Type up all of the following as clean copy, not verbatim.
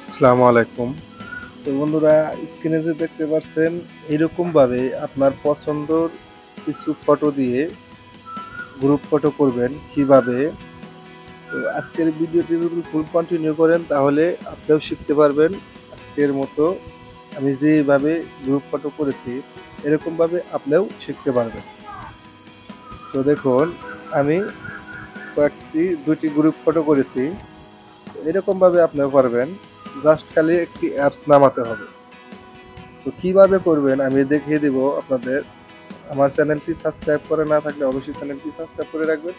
আসসালামু আলাইকুম। তো বন্ধুরা, স্ক্রিনে যে দেখতে পাচ্ছেন এরকম ভাবে আপনার পছন্দের কিছু ফটো দিয়ে গ্রুপ ফটো করবেন কিভাবে। তো আজকের ভিডিওটি যদি ফুল কন্টিনিউ করেন তাহলে আপনিও শিখতে পারবেন। আজকের মতো আমি যেভাবে গ্রুপ ফটো করেছি এরকম ভাবে আপনিও শিখতে পারবেন। তো দেখুন, আমি দুইটি গ্রুপ ফটো করেছি। এরকম ভাবে আপনিও পারবেন। জাস্ট খালি একটি অ্যাপস নামাতে হবে। তো কিভাবে করবেন আমি দেখিয়ে দিব আপনাদের। আমার চ্যানেলটি সাবস্ক্রাইব করে না থাকলে অবশ্যই চ্যানেলটি সাবস্ক্রাইব করে রাখবেন।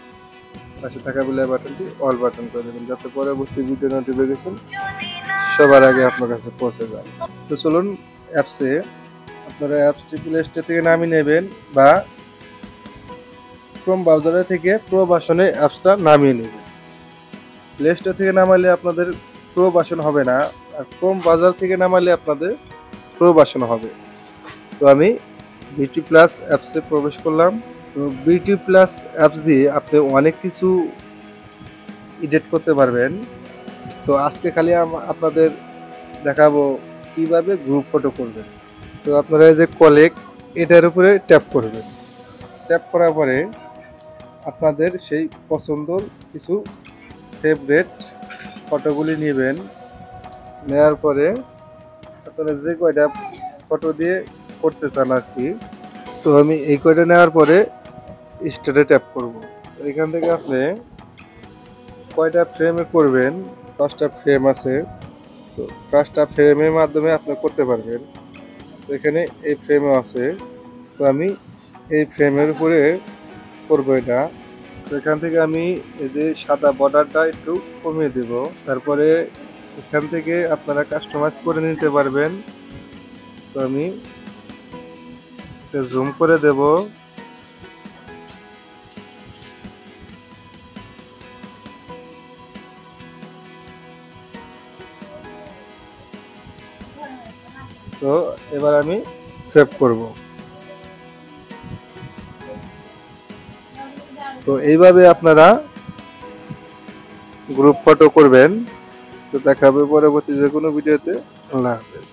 পাশে থাকা বেল বাটনটি অল বাটন করে দেবেন যাতে পরবর্তী ভিডিও নোটিফিকেশন সবার আগে আপনার কাছে পৌঁছে যায়। তো চলুন অ্যাপসে, আপনারা অ্যাপসটি প্লে স্টোর থেকে নামিয়ে নেবেন বা ক্রোম ব্রাউজারে থেকে প্রো ভার্সনে অ্যাপসটা নামিয়ে নেবেন। প্লে স্টোর থেকে নামালে আপনাদের প্রো ভার্সন হবে না, আর ক্রোম ব্রাউজার থেকে নামালে আপনাদের প্রো ভার্সন হবে। তো আমি বিটি প্লাস অ্যাপসে প্রবেশ করলাম। তো বিটি প্লাস অ্যাপস দিয়ে আপনি অনেক কিছু এডিট করতে পারবেন। তো আজকে খালি আপনাদের দেখাবো কিভাবে গ্রুপ ফটো করবেন। তো আপনারা এই যে কলেক্ট, এটার উপরে ট্যাপ করবেন। ট্যাপ করার পরে আপনাদের সেই পছন্দের কিছু ফেভারিট ফটোগুলি নেবেন। নেওয়ার পরে আপনারা যে কয়টা ফটো দিয়ে করতে চান আর কি, তো আমি এই কয়টা নেওয়ার পরে স্টার্টে ট্যাপ করব। এখান থেকে আপনি কয়টা ফ্রেমে করবেন, 5টা ফ্রেম আছে। তো 5টা ফ্রেমের মাধ্যমে আপনি করতে পারবেন। তো এখানে এই ফ্রেমও আছে। তো আমি এই ফ্রেমের উপরে করব এটা। তো এখান থেকে আমি এই যে সাদা বর্ডারটা একটু কমিয়ে দেব। তারপরে এখান থেকে আপনারা কাস্টমাইজ করে নিতে পারবেন। তো আমি জুম করে দেব। তো এবার আমি সেভ করব। তো এইভাবে আপনারা গ্রুপ ফটো করবেন। তো দেখা হবে পরবর্তী যে কোনো ভিডিওতে। আল্লাহ হাফেজ।